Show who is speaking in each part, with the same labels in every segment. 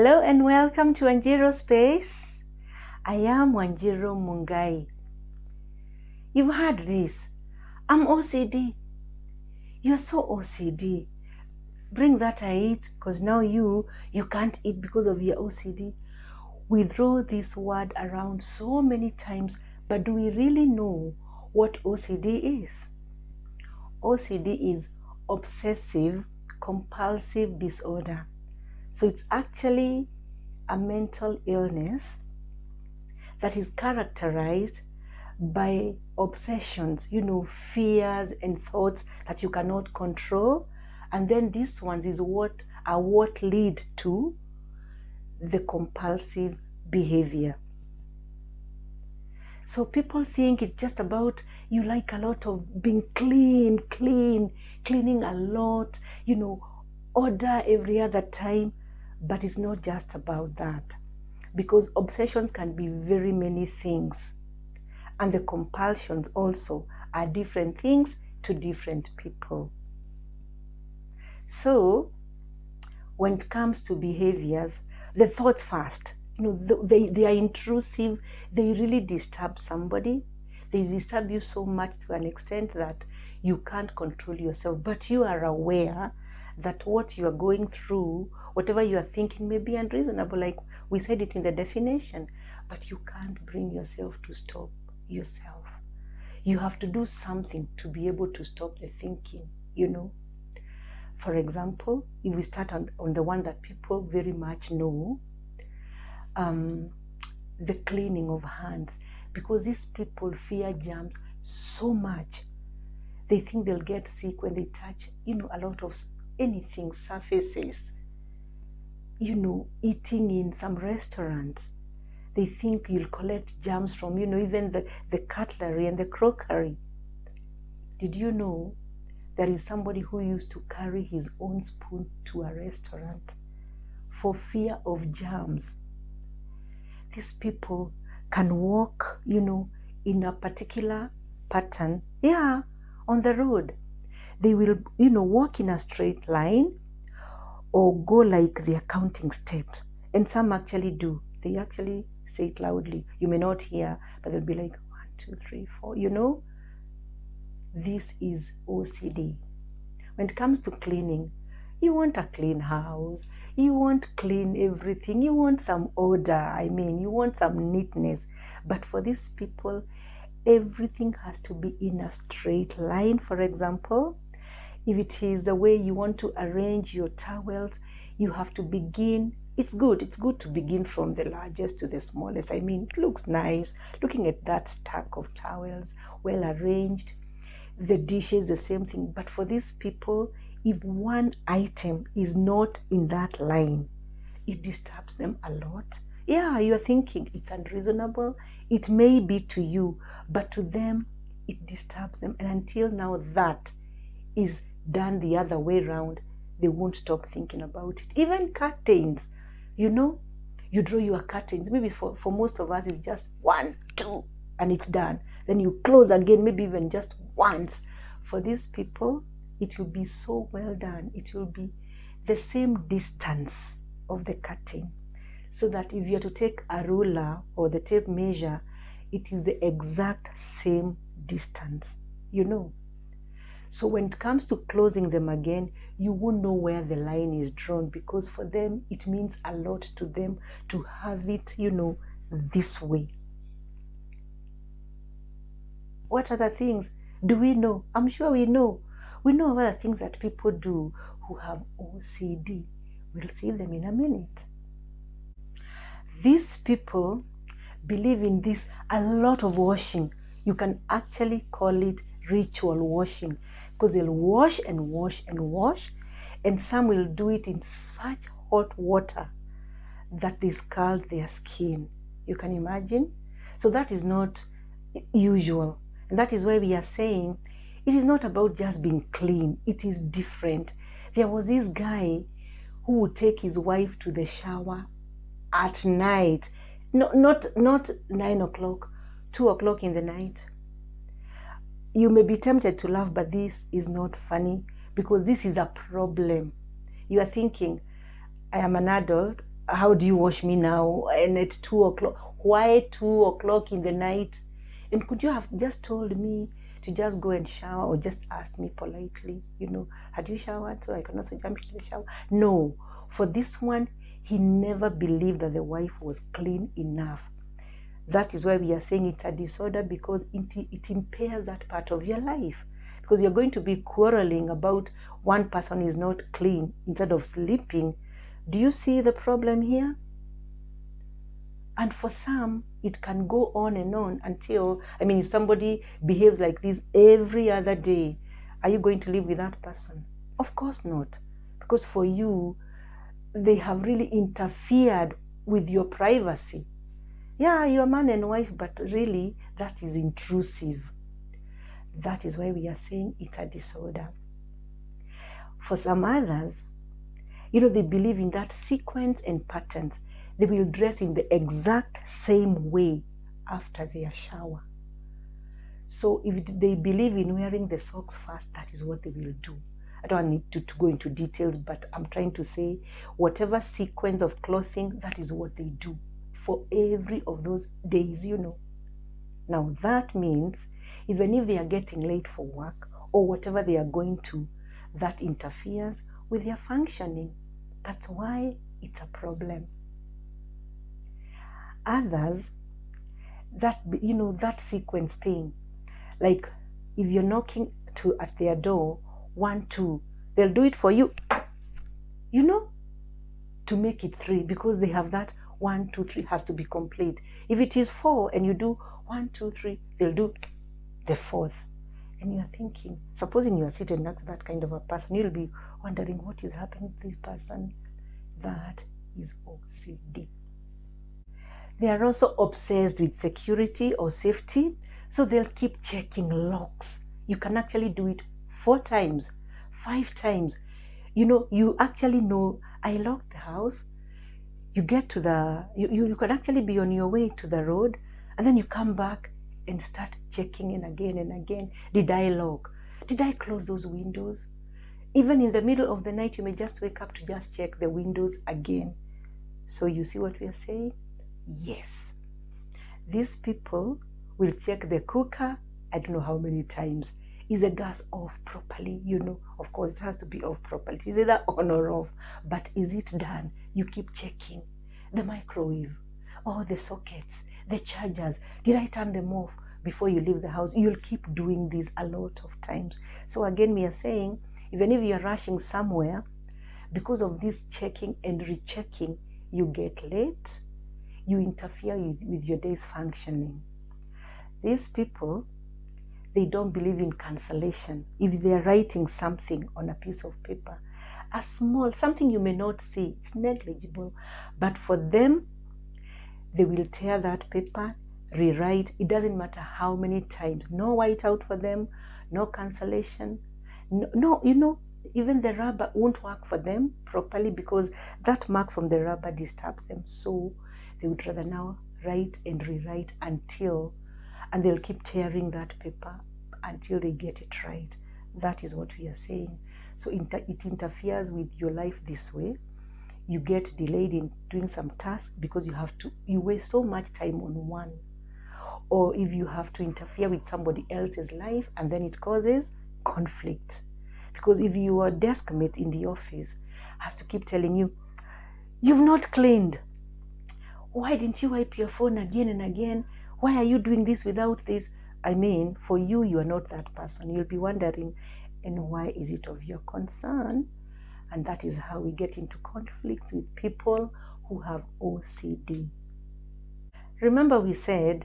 Speaker 1: Hello and welcome to Wanjiro Space. I am Wanjiro Mungai. You've heard this. I'm OCD. You're so OCD. Bring that I eat because now you can't eat because of your OCD. We throw this word around so many times, but do we really know what OCD is? OCD is Obsessive Compulsive Disorder. So it's actually a mental illness that is characterized by obsessions, fears and thoughts that you cannot control. And then these ones is what lead to the compulsive behavior. So people think it's just about you like a lot of being cleaning a lot, order every other time. But it's not just about that, because obsessions can be very many things, and the compulsions also are different things to different people. So when it comes to behaviors, the thoughts first, they are intrusive. They really disturb somebody. They disturb you so much to an extent that you can't control yourself, but you are aware that what you are going through, whatever you are thinking, may be unreasonable, like we said it in the definition, but you can't bring yourself to stop yourself. You have to do something to be able to stop the thinking, For example, if we start on the one that people very much know, the cleaning of hands, because these people fear germs so much. They think they'll get sick when they touch, a lot of anything, surfaces, eating in some restaurants. They think you'll collect germs from, even the cutlery and the crockery. Did you know there is somebody who used to carry his own spoon to a restaurant for fear of germs? These people can walk, in a particular pattern, on the road. They will, walk in a straight line or go like they're counting steps. And some actually do. They actually say it loudly. You may not hear, but they'll be like 1, 2, 3, 4. This is OCD. When it comes to cleaning, you want a clean house. You want clean everything. You want some order. You want some neatness. But for these people, everything has to be in a straight line. For example, if it is the way you want to arrange your towels, you have to begin. It's good to begin from the largest to the smallest. It looks nice looking at that stack of towels, well arranged. The dishes, the same thing. But for these people, if one item is not in that line, it disturbs them a lot. You're thinking it's unreasonable. It may be to you, but to them, it disturbs them. And until now that is done the other way around, they won't stop thinking about it. Even curtains, you draw your curtains. Maybe for most of us, it's just 1, 2, and it's done. Then you close again, maybe even just once. For these people, it will be so well done. It will be the same distance of the curtain, so that if you're to take a ruler or the tape measure, it is the exact same distance, So when it comes to closing them again, you won't know where the line is drawn, because for them, it means a lot to them to have it, this way. What other things do we know? I'm sure we know. We know other things that people do who have OCD. We'll see them in a minute. These people believe in this, a lot of washing. You can actually call it ritual washing, because they'll wash and wash and wash, and some will do it in such hot water that they scald their skin. You can imagine? So that is not usual, and that is why we are saying it is not about just being clean. It is different. There was this guy who would take his wife to the shower at night, not 9 o'clock, 2 o'clock in the night. You may be tempted to laugh, but this is not funny, because this is a problem. You are thinking, I am an adult, how do you wash me now? And at 2 o'clock, why 2 o'clock in the night? And could you have just told me to just go and shower, or just asked me politely, had you showered so I can also jump into the shower? No, for this one, he never believed that the wife was clean enough. That is why we are saying it's a disorder, because it impairs that part of your life. Because you're going to be quarreling about one person is not clean instead of sleeping. Do you see the problem here? And for some, it can go on and on until, if somebody behaves like this every other day, are you going to live with that person? Of course not. Because for you, they have really interfered with your privacy. Yeah, you're man and wife, but really, that is intrusive. That is why we are saying it's a disorder. For some others, they believe in that sequence and patterns. They will dress in the exact same way after their shower. So if they believe in wearing the socks first, that is what they will do. I don't need to go into details, but I'm trying to say whatever sequence of clothing, that is what they do for every of those days, Now that means even if they are getting late for work or whatever they are going to, that interferes with their functioning. That's why it's a problem. Others, that sequence thing, like if you're knocking at their door, 1, 2, they'll do it for you, to make it 3, because they have that 1, 2, 3 has to be complete. If it is 4 and you do 1, 2, 3, they'll do the 4th. And you're thinking, supposing you are sitting next to that kind of a person, you'll be wondering what is happening to this person. That is OCD. They are also obsessed with security or safety, so they'll keep checking locks. You can actually do it 4 times, 5 times. You actually know, I locked the house. You get to you could actually be on your way to the road, and then you come back and start checking in again and again. Did I lock? Did I close those windows? Even in the middle of the night, you may just wake up to just check the windows again. So you see what we are saying? Yes. These people will check the cooker, I don't know how many times. Is the gas off properly? Of course, it has to be off properly. Is either on or off. But is it done? You keep checking. The microwave, all the sockets, the chargers. Did I turn them off before you leave the house? You'll keep doing this a lot of times. So again, we are saying, even if you're rushing somewhere, because of this checking and rechecking, you get late, you interfere with your day's functioning. These people, they don't believe in cancellation. If they're writing something on a piece of paper, something you may not see, it's negligible, but for them, they will tear that paper, rewrite. It doesn't matter how many times. No whiteout for them, no cancellation. No, even the rubber won't work for them properly, because that mark from the rubber disturbs them. So they would rather now write and rewrite and they'll keep tearing that paper until they get it right. That is what we are saying. So it interferes with your life this way. You get delayed in doing some tasks because you waste so much time on one. Or if you have to interfere with somebody else's life, and then it causes conflict. Because if your desk mate in the office has to keep telling you, you've not cleaned. Why didn't you wipe your phone again and again? Why are you doing this without this? For you are not that person. You'll be wondering, and why is it of your concern? And that is how we get into conflicts with people who have OCD. Remember, we said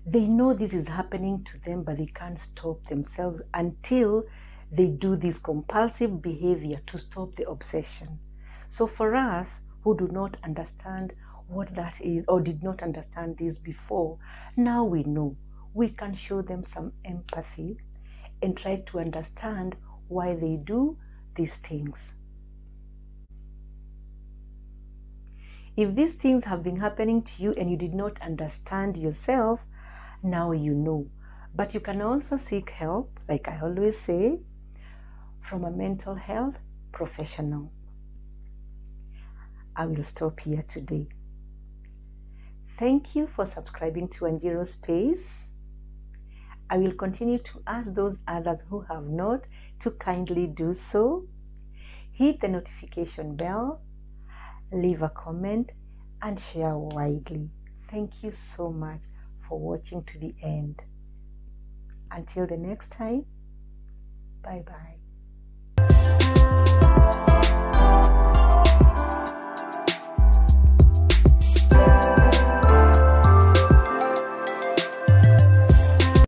Speaker 1: they know this is happening to them, but they can't stop themselves until they do this compulsive behavior to stop the obsession. So for us who do not understand what that is, or did not understand this before, now we know. We can show them some empathy and try to understand why they do these things. If these things have been happening to you and you did not understand yourself, now you know. But you can also seek help, like I always say, from a mental health professional. I will stop here today. Thank you for subscribing to Wanjiro's Space. I will continue to ask those others who have not to kindly do so. Hit the notification bell, leave a comment, and share widely. Thank you so much for watching to the end. Until the next time, bye-bye.